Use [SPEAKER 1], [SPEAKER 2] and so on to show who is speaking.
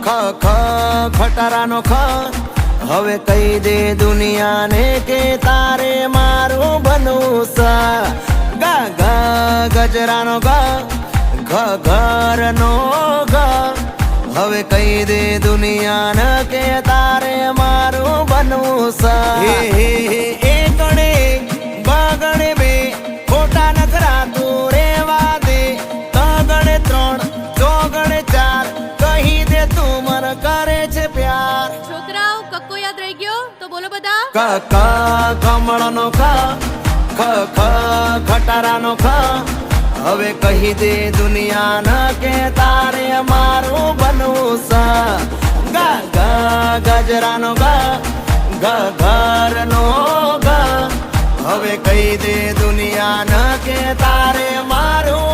[SPEAKER 1] ખ ખટારાનો ખ હવે કહી દે દુનિયાને કે તારે મારું બનવું સા. ગા ગા ગજરાનો ગા ઘ ઘરનો ઘ હવે કહી દે દુનિયાને કે તારે મારું બનવું સા. હે હે હે એકડે બગડે બે ખોટા નખરા તું રેવા દે. તગડે ત્રણ ચોગડે ચાર કહી દે તું મને કરે છે પ્યાર.
[SPEAKER 2] છોકરાઓ કક્કો યાદ રહી ગયો તો બોલો બધા.
[SPEAKER 1] ક ક કમળનો ક ખ ખ ખટારાનો ખ હવે કહી દે દુનિયાને કે તારે મારું બનવું સા. ગા ગા ગજરાનો ગા ઘ ઘરનો ઘ હવે કહી દે દુનિયાને કે તારે મારું